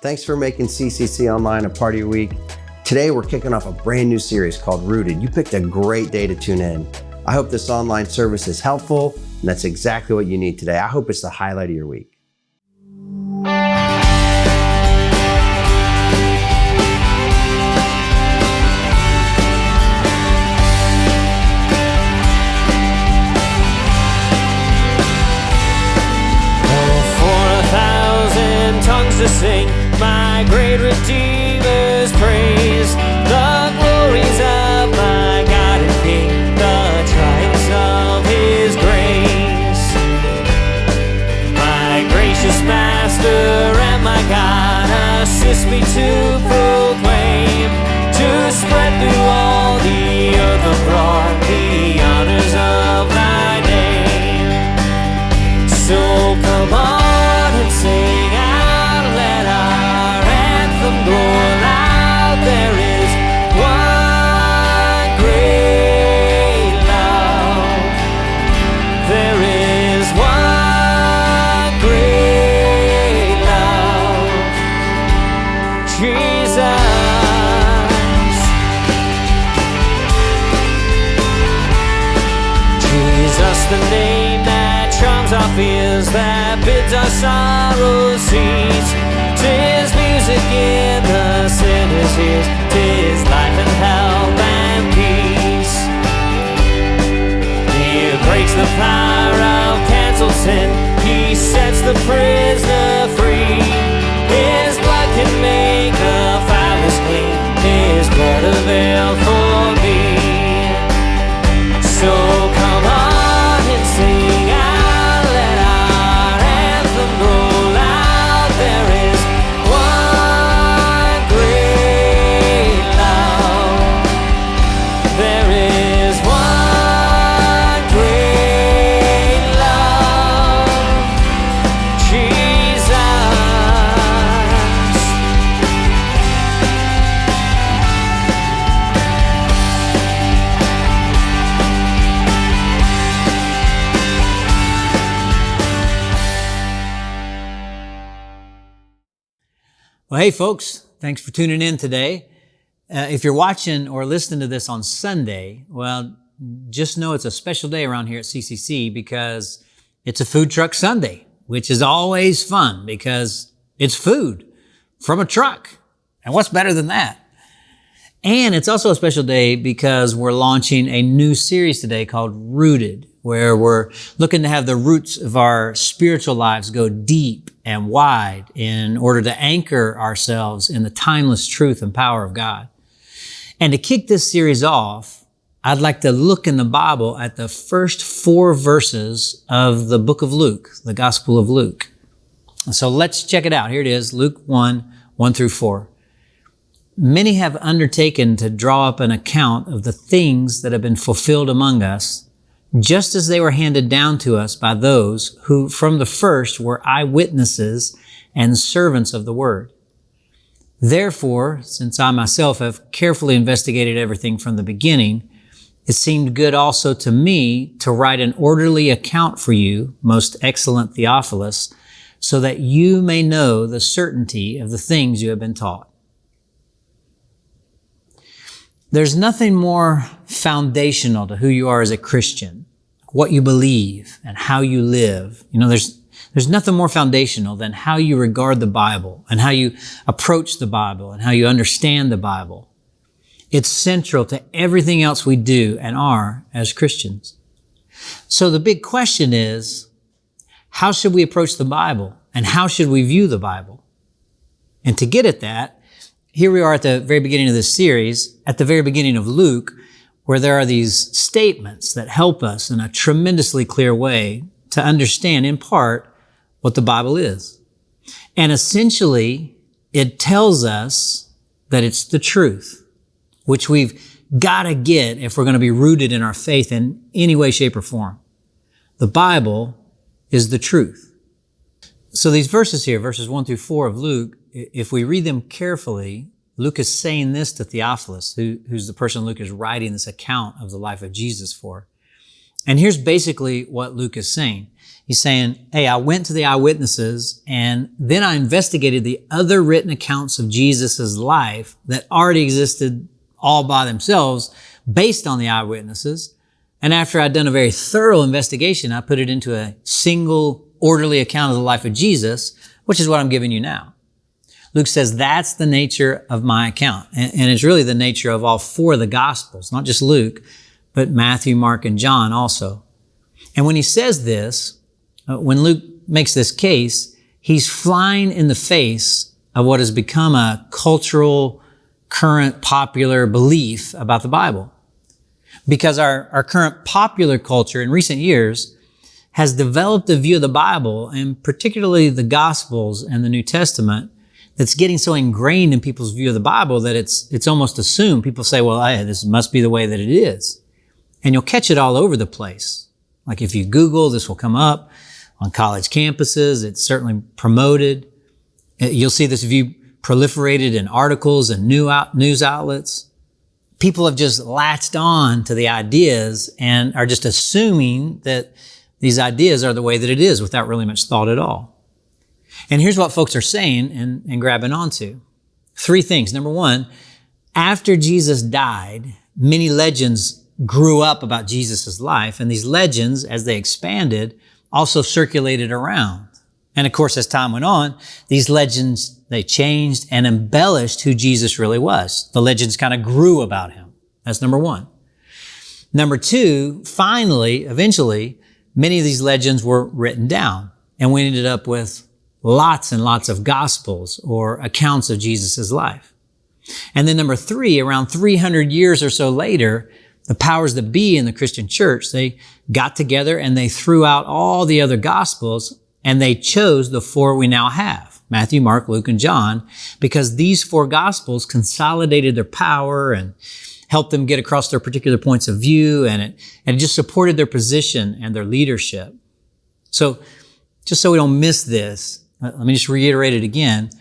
Thanks for making CCC Online a part of your week. Today, we're kicking off a brand new series called Rooted. You picked a great day to tune in. I hope this online service is helpful, and that's exactly what you need today. I hope it's the highlight of your week. To sing my great Redeemer's praise, the glories of my God and King, the triumphs of His grace. My gracious Master and my God, assist me to proclaim, to spread through all the earth abroad the honors of Thy name. So come on and sing out. Go loud, there is one great love. There is one great love. Jesus. Jesus, the name that charms our fears, that bids our sorrows cease. 'Tis music in the sinner's ears, 'tis life and health and peace. He breaks the power of canceled sin, He sets the prisoner free. His blood can make the foulest clean, His blood availed for me. So come on and sing out, let our anthem grow loud. There is Well, hey folks, thanks for tuning in today. If you're watching or listening to this on Sunday, well, just know it's a special day around here at CCC because it's a food truck Sunday, which is always fun because it's food from a truck. And what's better than that? And it's also a special day because we're launching a new series today called Rooted, where we're looking to have the roots of our spiritual lives go deep and wide in order to anchor ourselves in the timeless truth and power of God. And to kick this series off, I'd like to look in the Bible at the first 4 verses of the book of Luke, the Gospel of Luke. So let's check it out. Here it is, Luke 1 through 4. Many have undertaken to draw up an account of the things that have been fulfilled among us, just as they were handed down to us by those who from the first were eyewitnesses and servants of the word. Therefore, since I myself have carefully investigated everything from the beginning, it seemed good also to me to write an orderly account for you, most excellent Theophilus, so that you may know the certainty of the things you have been taught. There's nothing more foundational to who you are as a Christian, what you believe and how you live. You know, there's nothing more foundational than how you regard the Bible and how you approach the Bible and how you understand the Bible. It's central to everything else we do and are as Christians. So the big question is, how should we approach the Bible and how should we view the Bible? And to get at that, here we are at the very beginning of this series, at the very beginning of Luke, where there are these statements that help us in a tremendously clear way to understand in part what the Bible is. And essentially, it tells us that it's the truth, which we've got to get if we're going to be rooted in our faith in any way, shape, or form. The Bible is the truth. So these verses here, verses 1 through 4 of Luke, if we read them carefully, Luke is saying this to Theophilus, who's the person Luke is writing this account of the life of Jesus for. And here's basically what Luke is saying. He's saying, hey, I went to the eyewitnesses and then I investigated the other written accounts of Jesus' life that already existed all by themselves based on the eyewitnesses. And after I'd done a very thorough investigation, I put it into a single orderly account of the life of Jesus, which is what I'm giving you now. Luke says that's the nature of my account. And it's really the nature of all four of the Gospels, not just Luke, but Matthew, Mark, and John also. And when he says this, when Luke makes this case, he's flying in the face of what has become a cultural, current, popular belief about the Bible. Because our current popular culture in recent years has developed a view of the Bible, and particularly the Gospels and the New Testament, that's getting so ingrained in people's view of the Bible that it's almost assumed. People say, well, this must be the way that it is. And you'll catch it all over the place. Like if you Google, this will come up on college campuses. It's certainly promoted. You'll see this view proliferated in articles and news outlets. People have just latched on to the ideas and are just assuming that these ideas are the way that it is without really much thought at all. And here's what folks are saying and grabbing onto. Three things. Number one, after Jesus died, many legends grew up about Jesus' life, and these legends, as they expanded, also circulated around. And of course, as time went on, these legends, they changed and embellished who Jesus really was. The legends kind of grew about him. That's number one. Number two, finally, eventually, many of these legends were written down, and we ended up with lots and lots of gospels or accounts of Jesus' life. And then number three, around 300 years or so later, the powers that be in the Christian church, they got together and they threw out all the other gospels and they chose the four we now have, Matthew, Mark, Luke, and John, because these four gospels consolidated their power and helped them get across their particular points of view, and it just supported their position and their leadership. So just so we don't miss this, let me just reiterate it again.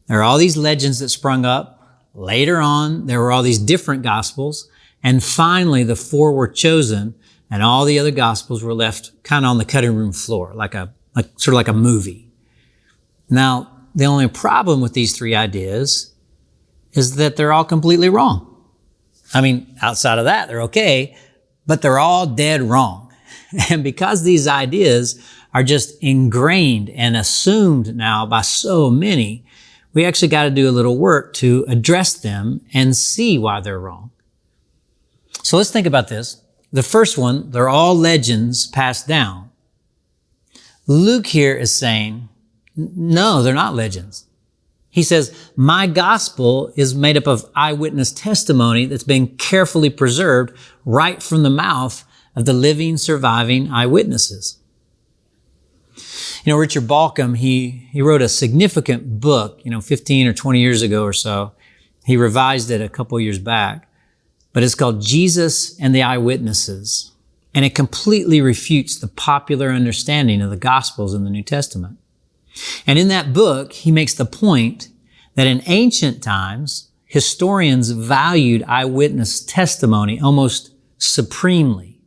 There are all these legends that sprung up. Later on, there were all these different gospels. And finally, the four were chosen and all the other gospels were left kind of on the cutting room floor, sort of like a movie. Now, the only problem with these three ideas is that they're all completely wrong. I mean, outside of that, they're okay, but they're all dead wrong. And because these ideas are just ingrained and assumed now by so many, we actually got to do a little work to address them and see why they're wrong. So let's think about this. The first one, they're all legends passed down. Luke here is saying, no, they're not legends. He says, my gospel is made up of eyewitness testimony that's been carefully preserved right from the mouth of the living, surviving eyewitnesses. You know, Richard Balcom, he wrote a significant book, 15 or 20 years ago or so. He revised it a couple years back, but it's called Jesus and the Eyewitnesses. And it completely refutes the popular understanding of the Gospels in the New Testament. And in that book, he makes the point that in ancient times, historians valued eyewitness testimony almost supremely.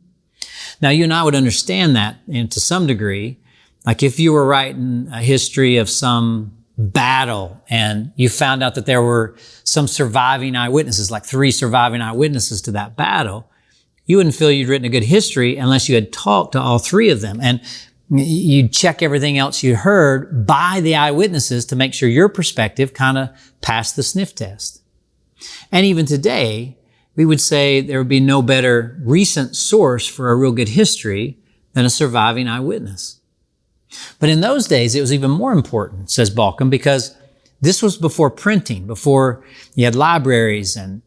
Now, you and I would understand that to some degree. Like if you were writing a history of some battle and you found out that there were some surviving eyewitnesses, like 3 surviving eyewitnesses to that battle, you wouldn't feel you'd written a good history unless you had talked to all 3 of them. And you'd check everything else you heard by the eyewitnesses to make sure your perspective kind of passed the sniff test. And even today, we would say there would be no better recent source for a real good history than a surviving eyewitness. But in those days, it was even more important, says Balcom, because this was before printing, before you had libraries and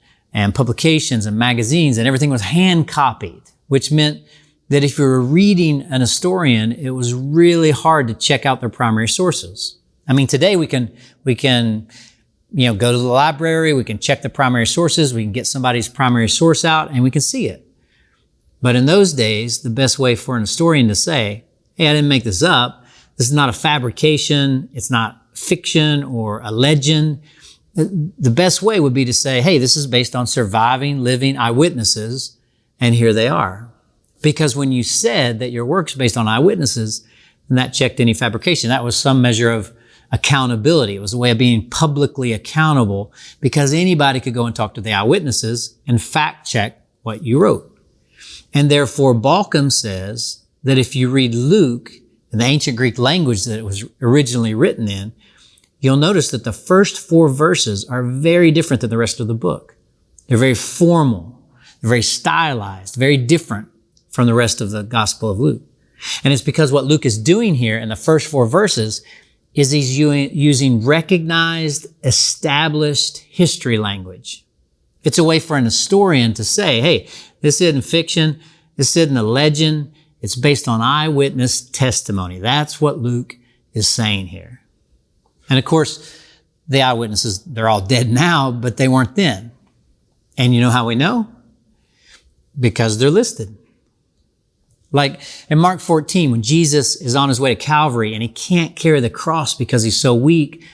publications and magazines, and everything was hand copied, which meant that if you were reading an historian, it was really hard to check out their primary sources. I mean, today we can, go to the library, we can check the primary sources, we can get somebody's primary source out, and we can see it. But in those days, the best way for an historian to say, hey, I didn't make this up. This is not a fabrication. It's not fiction or a legend. The best way would be to say, hey, this is based on surviving, living eyewitnesses, and here they are. Because when you said that your work's based on eyewitnesses, then that checked any fabrication. That was some measure of accountability. It was a way of being publicly accountable because anybody could go and talk to the eyewitnesses and fact check what you wrote. And therefore, Balcom says that if you read Luke in the ancient Greek language that it was originally written in, you'll notice that the first 4 verses are very different than the rest of the book. They're very formal, they're very stylized, very different from the rest of the Gospel of Luke. And it's because what Luke is doing here in the first 4 verses is he's using recognized, established history language. It's a way for an historian to say, hey, this isn't fiction, this isn't a legend, it's based on eyewitness testimony. That's what Luke is saying here. And of course, the eyewitnesses, they're all dead now, but they weren't then. And you know how we know? Because they're listed. Like in Mark 14, when Jesus is on his way to Calvary and he can't carry the cross because he's so weak,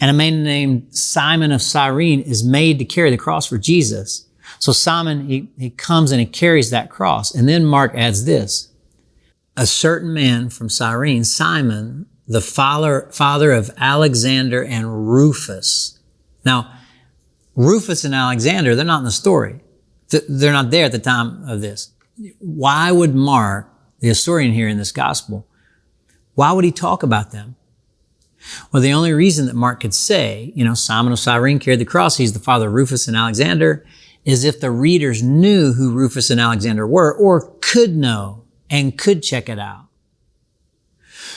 and a man named Simon of Cyrene is made to carry the cross for Jesus. So Simon, he comes and he carries that cross. And then Mark adds this: a certain man from Cyrene, Simon, the father of Alexander and Rufus. Now, Rufus and Alexander, they're not in the story. They're not there at the time of this. Why would Mark, the historian here in this gospel, why would he talk about them? Well, the only reason that Mark could say, Simon of Cyrene carried the cross, he's the father of Rufus and Alexander, is if the readers knew who Rufus and Alexander were or could know and could check it out.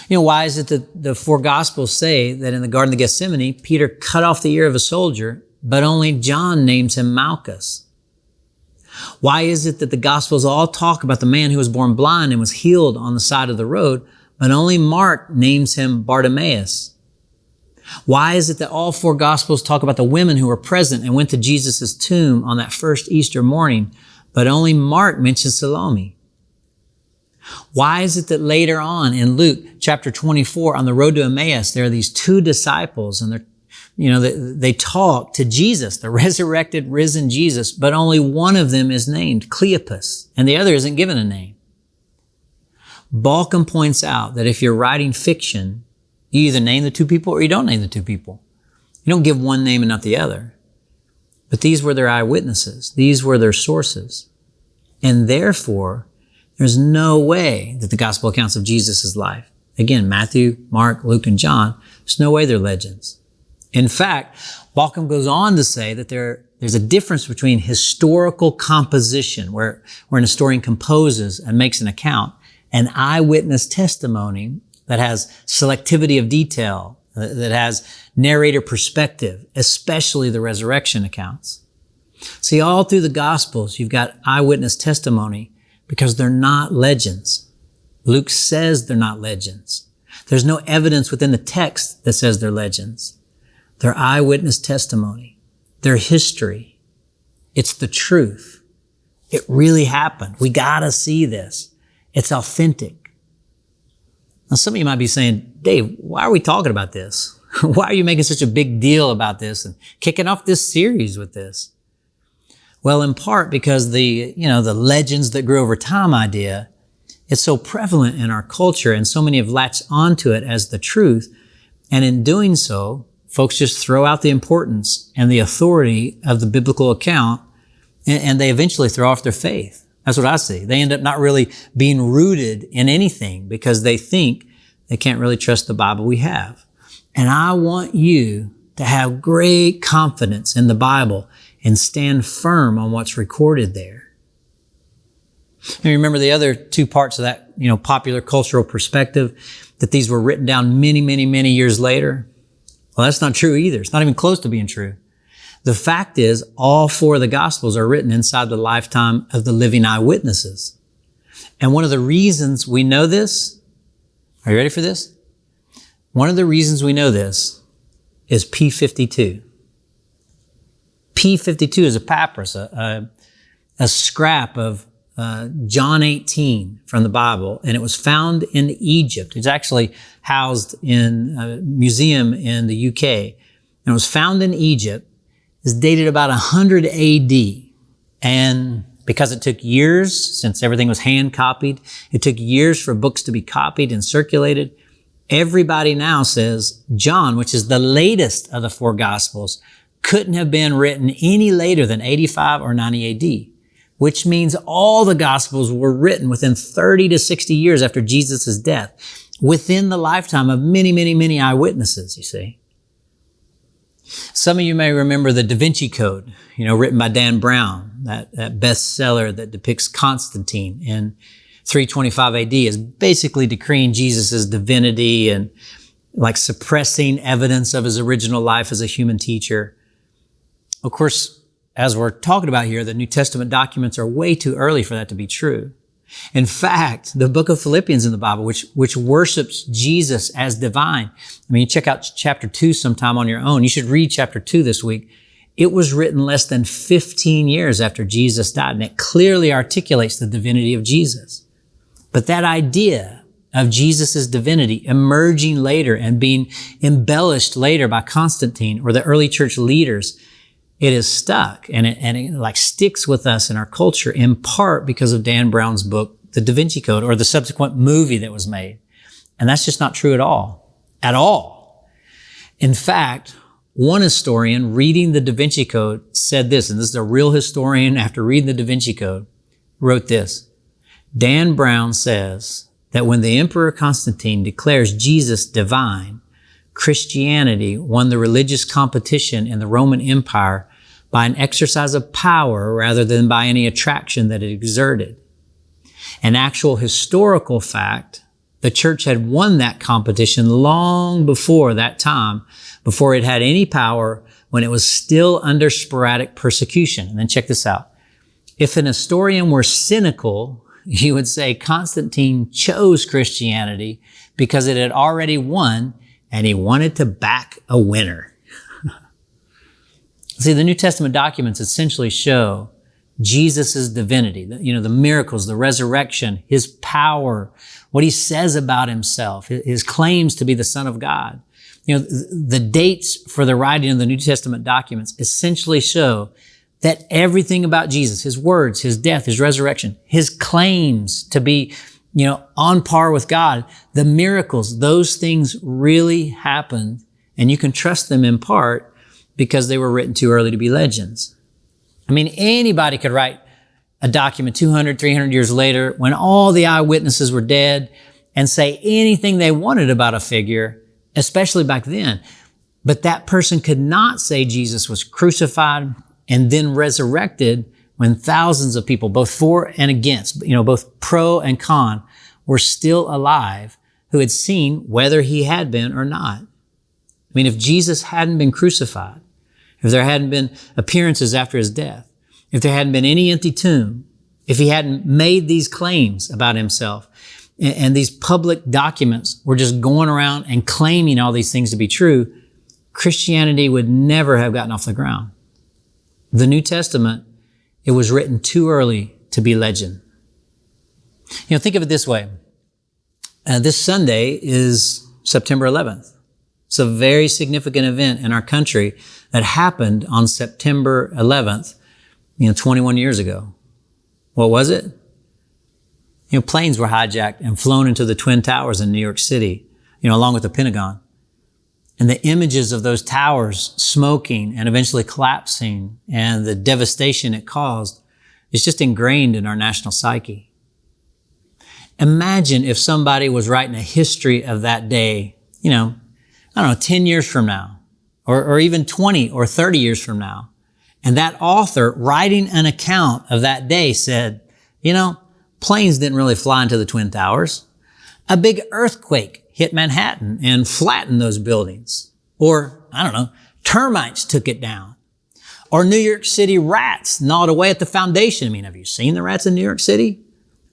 Why is it that the 4 Gospels say that in the Garden of Gethsemane, Peter cut off the ear of a soldier, but only John names him Malchus? Why is it that the Gospels all talk about the man who was born blind and was healed on the side of the road, but only Mark names him Bartimaeus? Why is it that all 4 Gospels talk about the women who were present and went to Jesus' tomb on that first Easter morning, but only Mark mentions Salome? Why is it that later on in Luke chapter 24 on the road to Emmaus, there are these 2 disciples and they talk to Jesus, the resurrected, risen Jesus, but only one of them is named, Cleopas, and the other isn't given a name? Balcom points out that if you're writing fiction, you either name the 2 people or you don't name the 2 people. You don't give one name and not the other. But these were their eyewitnesses. These were their sources. And therefore, there's no way that the gospel accounts of Jesus' life, again, Matthew, Mark, Luke, and John, there's no way they're legends. In fact, Balcom goes on to say that there's a difference between historical composition, where an historian composes and makes an account, and eyewitness testimony that has selectivity of detail, that has narrator perspective, especially the resurrection accounts. See, all through the Gospels, you've got eyewitness testimony because they're not legends. Luke says they're not legends. There's no evidence within the text that says they're legends. They're eyewitness testimony. They're history. It's the truth. It really happened. We gotta see this. It's authentic. Now, some of you might be saying, Dave, why are we talking about this? Why are you making such a big deal about this and kicking off this series with this? Well, in part because the legends that grew over time idea, it's so prevalent in our culture and so many have latched onto it as the truth. And in doing so, folks just throw out the importance and the authority of the biblical account and they eventually throw off their faith. That's what I see. They end up not really being rooted in anything because they think they can't really trust the Bible we have. And I want you to have great confidence in the Bible and stand firm on what's recorded there. And remember the other 2 parts of that, popular cultural perspective, that these were written down many, many, many years later. Well, that's not true either. It's not even close to being true. The fact is, all 4 of the Gospels are written inside the lifetime of the living eyewitnesses. And one of the reasons we know this, are you ready for this? One of the reasons we know this is P52. P52 is a papyrus, a scrap of John 18 from the Bible, and it was found in Egypt. It's actually housed in a museum in the UK, and it was found in Egypt. It's dated about 100 AD, and because it took years, since everything was hand copied, it took years for books to be copied and circulated. Everybody now says John, which is the latest of the 4 Gospels, couldn't have been written any later than 85 or 90 AD, which means all the Gospels were written within 30 to 60 years after Jesus' death, within the lifetime of many, many, many eyewitnesses, you see. Some of you may remember the Da Vinci Code, written by Dan Brown, that bestseller that depicts Constantine in 325 AD is basically decreeing Jesus' divinity and like suppressing evidence of his original life as a human teacher. Of course, as we're talking about here, the New Testament documents are way too early for that to be true. In fact, the book of Philippians in the Bible, which worships Jesus as divine. I mean, check out chapter 2 sometime on your own. You should read chapter 2 this week. It was written less than 15 years after Jesus died, and it clearly articulates the divinity of Jesus. But that idea of Jesus' divinity emerging later and being embellished later by Constantine or the early church leaders, it is stuck and it like sticks with us in our culture in part because of Dan Brown's book, The Da Vinci Code, or the subsequent movie that was made. And that's just not true at all. At all. In fact, one historian reading the Da Vinci Code said this, and this is a real historian after reading the Da Vinci Code, wrote this. Dan Brown says that when the Emperor Constantine declares Jesus divine, Christianity won the religious competition in the Roman Empire by an exercise of power rather than by any attraction that it exerted. An actual historical fact, the church had won that competition long before that time, before it had any power, when it was still under sporadic persecution. And then check this out. If an historian were cynical, he would say Constantine chose Christianity because it had already won and he wanted to back a winner. See, the New Testament documents essentially show Jesus' divinity, the miracles, the resurrection, his power, what he says about himself, his claims to be the Son of God. The dates for the writing of the New Testament documents essentially show that everything about Jesus, his words, his death, his resurrection, his claims to be, on par with God, the miracles, those things really happened, and you can trust them in part because they were written too early to be legends. I mean, anybody could write a document 200, 300 years later when all the eyewitnesses were dead and say anything they wanted about a figure, especially back then. But that person could not say Jesus was crucified and then resurrected when thousands of people, both for and against, both pro and con, were still alive who had seen whether he had been or not. I mean, if Jesus hadn't been crucified, if there hadn't been appearances after his death, if there hadn't been any empty tomb, if he hadn't made these claims about himself, and these public documents were just going around and claiming all these things to be true, Christianity would never have gotten off the ground. The New Testament, it was written too early to be legend. Think of it this way. This Sunday is September 11th. It's a very significant event in our country that happened on September 11th, 21 years ago. What was it? Planes were hijacked and flown into the Twin Towers in New York City, along with the Pentagon. And the images of those towers smoking and eventually collapsing and the devastation it caused is just ingrained in our national psyche. Imagine if somebody was writing a history of that day, 10 years from now, or even 20 or 30 years from now. And that author writing an account of that day said, planes didn't really fly into the Twin Towers. A big earthquake hit Manhattan and flattened those buildings. Or I don't know, termites took it down. Or New York City rats gnawed away at the foundation. I mean, have you seen the rats in New York City?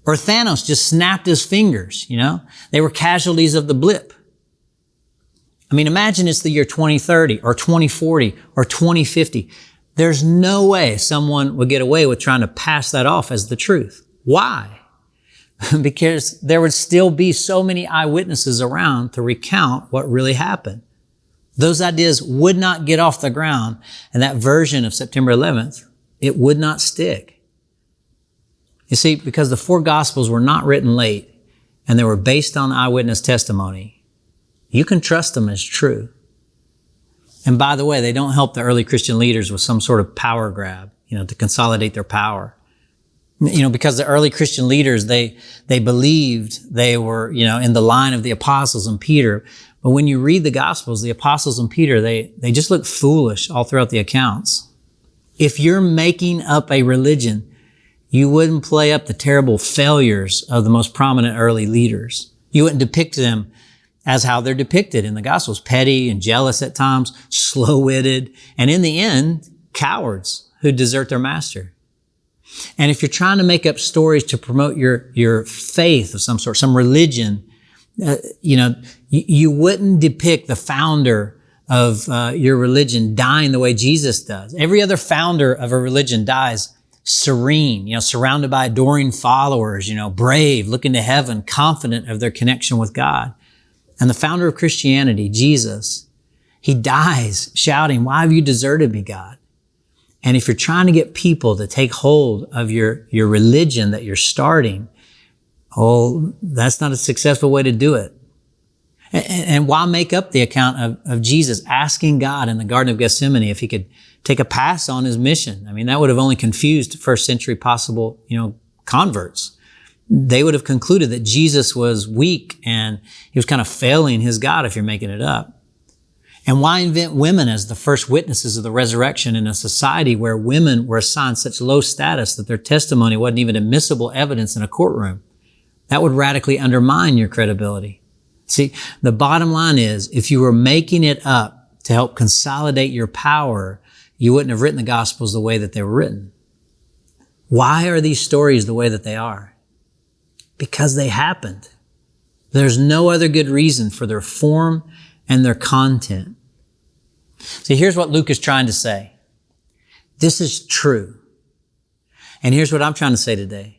Or Thanos just snapped his fingers, you know? They were casualties of the blip. I mean, imagine it's the year 2030 or 2040 or 2050. There's no way someone would get away with trying to pass that off as the truth. Why? Because there would still be so many eyewitnesses around to recount what really happened. Those ideas would not get off the ground, and that version of September 11th, it would not stick. You see, because the four Gospels were not written late, and they were based on eyewitness testimony, you can trust them as true. And by the way, they don't help the early Christian leaders with some sort of power grab, you know, to consolidate their power. You know, because the early Christian leaders, they believed they were, you know, in the line of the apostles and Peter. But when you read the Gospels, the apostles and Peter, they just look foolish all throughout the accounts. If you're making up a religion, you wouldn't play up the terrible failures of the most prominent early leaders. You wouldn't depict them as how they're depicted in the Gospels, petty and jealous at times, slow-witted, and in the end, cowards who desert their master. And if you're trying to make up stories to promote your faith of some sort, some religion, you wouldn't depict the founder of your religion dying the way Jesus does. Every other founder of a religion dies serene, you know, surrounded by adoring followers, you know, brave, looking to heaven, confident of their connection with God. And the founder of Christianity, Jesus, he dies shouting, "Why have you deserted me, God?" And if you're trying to get people to take hold of your religion that you're starting, that's not a successful way to do it. And why make up the account of Jesus asking God in the Garden of Gethsemane if he could take a pass on his mission? I mean, that would have only confused first century possible, you know, converts. They would have concluded that Jesus was weak and he was kind of failing his God if you're making it up. And why invent women as the first witnesses of the resurrection in a society where women were assigned such low status that their testimony wasn't even admissible evidence in a courtroom? That would radically undermine your credibility. See, the bottom line is, if you were making it up to help consolidate your power, you wouldn't have written the Gospels the way that they were written. Why are these stories the way that they are? Because they happened. There's no other good reason for their form and their content. See, here's what Luke is trying to say. This is true. And here's what I'm trying to say today.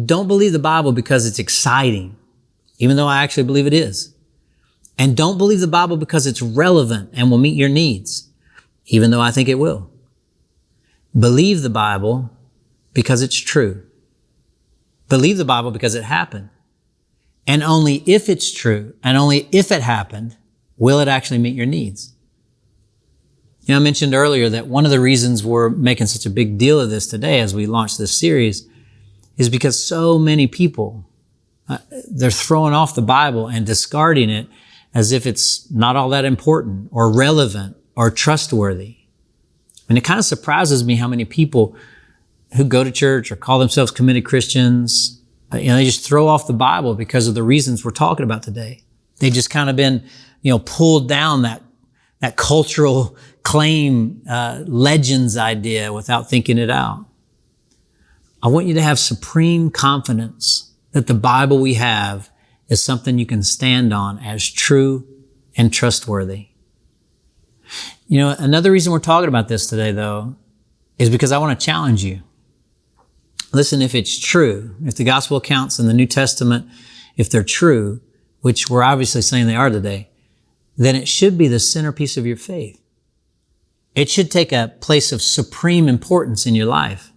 Don't believe the Bible because it's exciting, even though I actually believe it is. And don't believe the Bible because it's relevant and will meet your needs, even though I think it will. Believe the Bible because it's true. Believe the Bible because it happened. And only if it's true, and only if it happened, will it actually meet your needs. You know, I mentioned earlier that one of the reasons we're making such a big deal of this today as we launch this series is because so many people, they're throwing off the Bible and discarding it as if it's not all that important or relevant or trustworthy. And it kind of surprises me how many people who go to church or call themselves committed Christians, they just throw off the Bible because of the reasons we're talking about today. They've just kind of been, pulled down that cultural claim, legends idea without thinking it out. I want you to have supreme confidence that the Bible we have is something you can stand on as true and trustworthy. You know, another reason we're talking about this today, though, is because I want to challenge you. Listen, if it's true, if the gospel accounts in the New Testament, if they're true, which we're obviously saying they are today, then it should be the centerpiece of your faith. It should take a place of supreme importance in your life.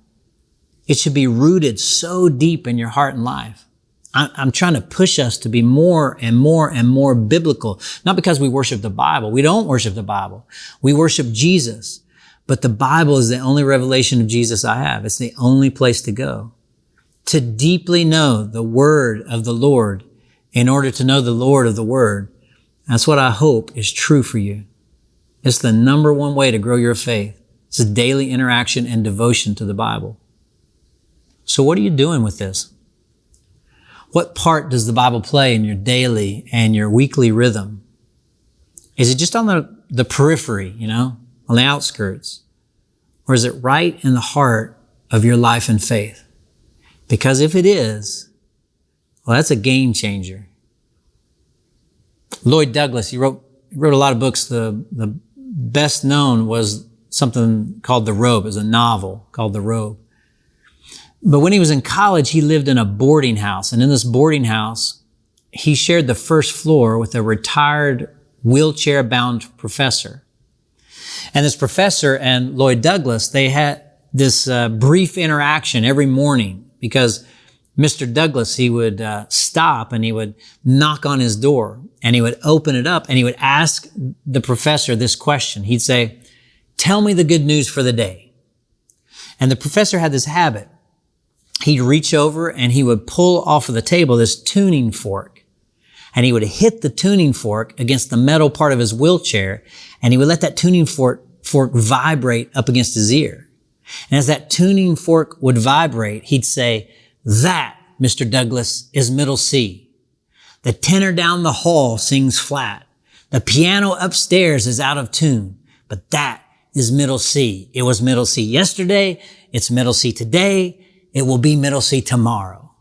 It should be rooted so deep in your heart and life. I'm trying to push us to be more and more and more biblical, not because we worship the Bible. We don't worship the Bible. We worship Jesus. But the Bible is the only revelation of Jesus I have. It's the only place to go. To deeply know the word of the Lord in order to know the Lord of the word. That's what I hope is true for you. It's the number one way to grow your faith. It's a daily interaction and devotion to the Bible. So what are you doing with this? What part does the Bible play in your daily and your weekly rhythm? Is it just on the, the periphery, on the outskirts? Or is it right in the heart of your life and faith? Because if it is, well, that's a game changer. Lloyd Douglas, he wrote a lot of books. The best known was something called The Robe. It was a novel called The Robe. But when he was in college, he lived in a boarding house. And in this boarding house, he shared the first floor with a retired wheelchair-bound professor. And this professor and Lloyd Douglas, they had this brief interaction every morning because Mr. Douglas, he would stop and he would knock on his door and he would open it up and he would ask the professor this question. He'd say, "Tell me the good news for the day." And the professor had this habit. He'd reach over and he would pull off of the table this tuning fork. And he would hit the tuning fork against the metal part of his wheelchair, and he would let that tuning fork vibrate up against his ear. And as that tuning fork would vibrate, he'd say, "That, Mr. Douglas, is middle C. The tenor down the hall sings flat. The piano upstairs is out of tune, but that is middle C. It was middle C yesterday. It's middle C today. It will be middle C tomorrow."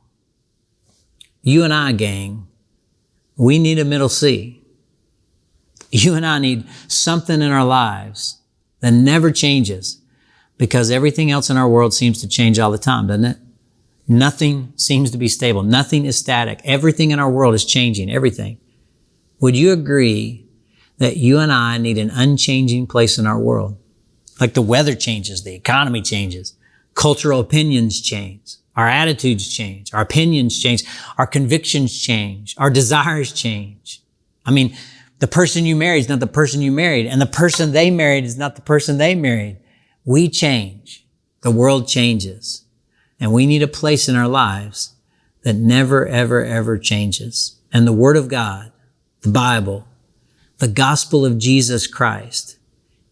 You and I, gang, we need a middle C. You and I need something in our lives that never changes, because everything else in our world seems to change all the time, doesn't it? Nothing seems to be stable. Nothing is static. Everything in our world is changing, everything. Would you agree that you and I need an unchanging place in our world? Like the weather changes, the economy changes, cultural opinions change, our attitudes change, our opinions change, our convictions change, our desires change. I mean, the person you married is not the person you married, and the person they married is not the person they married. We change. The world changes. And we need a place in our lives that never, ever, ever changes. And the Word of God, the Bible, the gospel of Jesus Christ,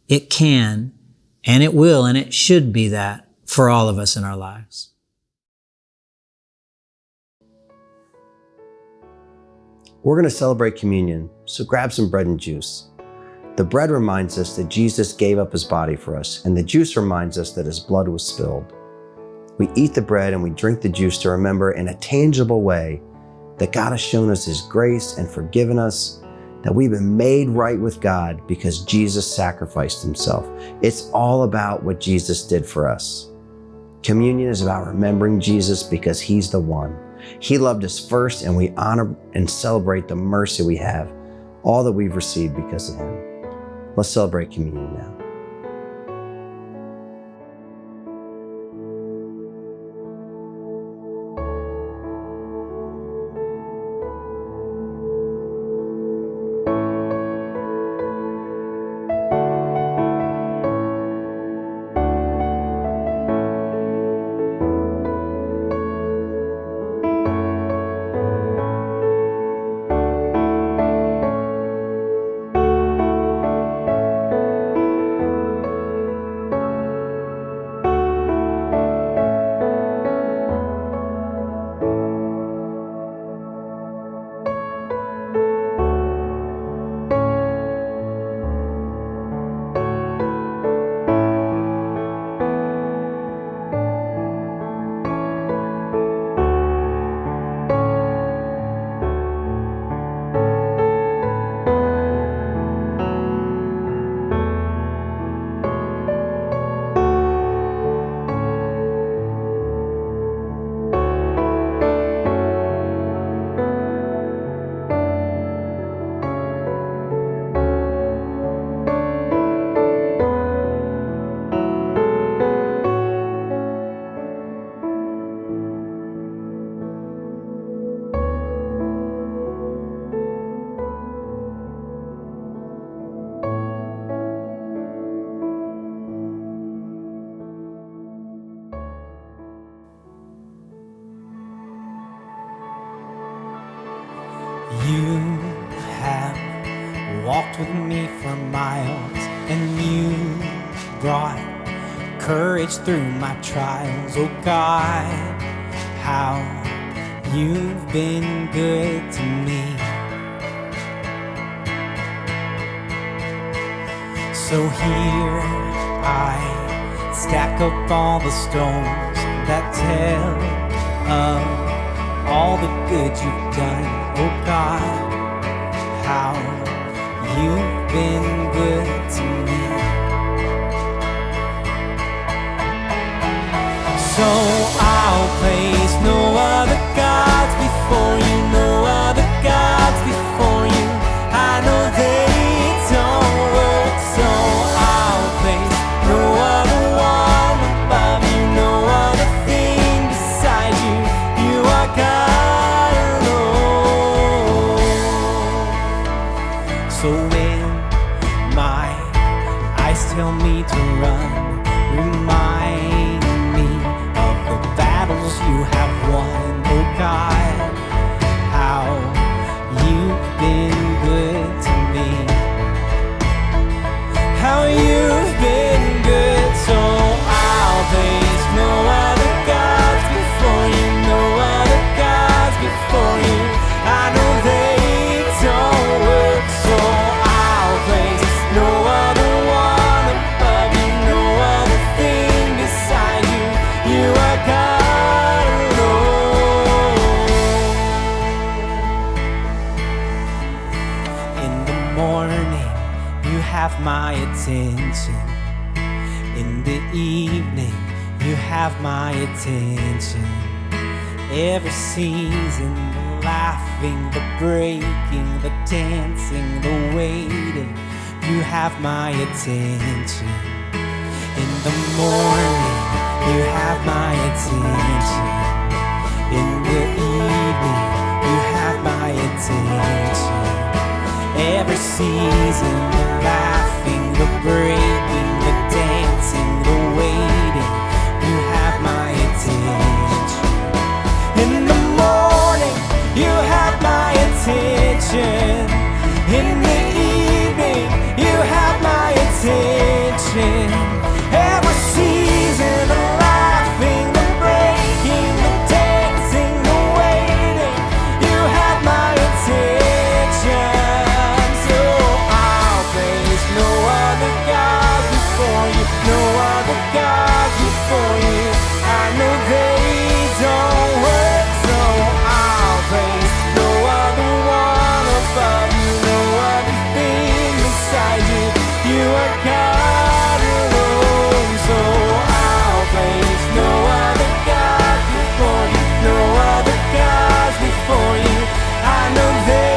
it can, and it will, and it should be that for all of us in our lives. We're going to celebrate communion, so grab some bread and juice. The bread reminds us that Jesus gave up his body for us, and the juice reminds us that his blood was spilled. We eat the bread and we drink the juice to remember in a tangible way that God has shown us his grace and forgiven us, that we've been made right with God because Jesus sacrificed himself. It's all about what Jesus did for us. Communion is about remembering Jesus because he's the one. He loved us first, and we honor and celebrate the mercy we have, all that we've received because of him. Let's celebrate communion now. You have walked with me for miles, and you brought courage through my trials. Oh God, how you've been good to me. So here I stack up all the stones that tell of all the good you've done. Oh God, how you've been good to me. So I'll place no other gods before you, no other gods before you. I know they don't work, so I'll place no other one above you, no other thing beside you. You are God alone. So when my eyes tell me to run, remind me of the battles you have won. Oh God, how you've been good to me, how you've been good. So I'll place no other gods before you, no other gods before you. I know they don't work, so I'll place no other one above you, no other thing beside you. You are God alone. In the morning, you have my attention. In the evening, you have my attention. Every season, the laughing, the breaking, the dancing, the waiting, you have my attention. In the morning, you have my attention. In the evening, you have my attention. Every season, the laughing, the breaking, the dancing, the waiting, you have my attention. In the morning, you have my attention. In the evening, you have my attention. Every season, the laughing, the breaking, the dancing, the waiting, you have my attention. So I'll place no other God before you, no other God before you. I know they don't work, so I'll place no other one above you, no other thing beside you. You are God alone, so I'll place no other God before you, no other gods before you. I know they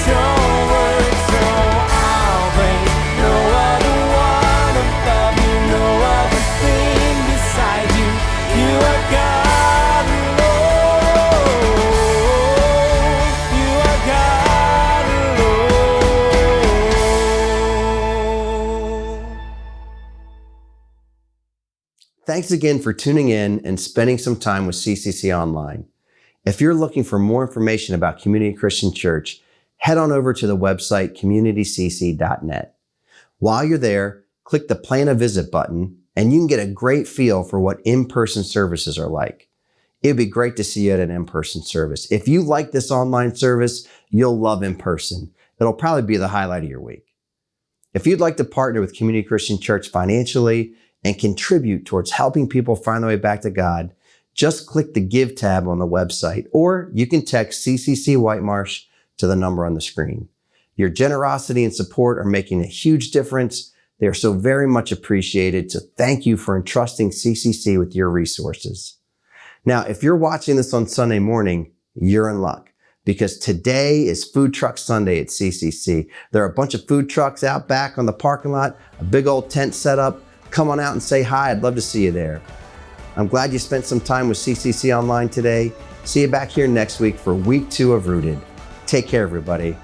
don't work, so I'll place no other one above you, no other thing beside you. You are God alone. You are God alone. Thanks again for tuning in and spending some time with CCC Online. If you're looking for more information about Community Christian Church, head on over to the website communitycc.net. While you're there, click the Plan a Visit button and you can get a great feel for what in-person services are like. It'd be great to see you at an in-person service. If you like this online service, you'll love in person. It'll probably be the highlight of your week. If you'd like to partner with Community Christian Church financially and contribute towards helping people find their way back to God, just click the Give tab on the website, or you can text CCC White Marsh to the number on the screen. Your generosity and support are making a huge difference. They are so very much appreciated. So thank you for entrusting CCC with your resources. Now, if you're watching this on Sunday morning, you're in luck because today is Food Truck Sunday at CCC. There are a bunch of food trucks out back on the parking lot, a big old tent set up. Come on out and say hi. I'd love to see you there. I'm glad you spent some time with CCC Online today. See you back here next week for week 2 of Rooted. Take care, everybody.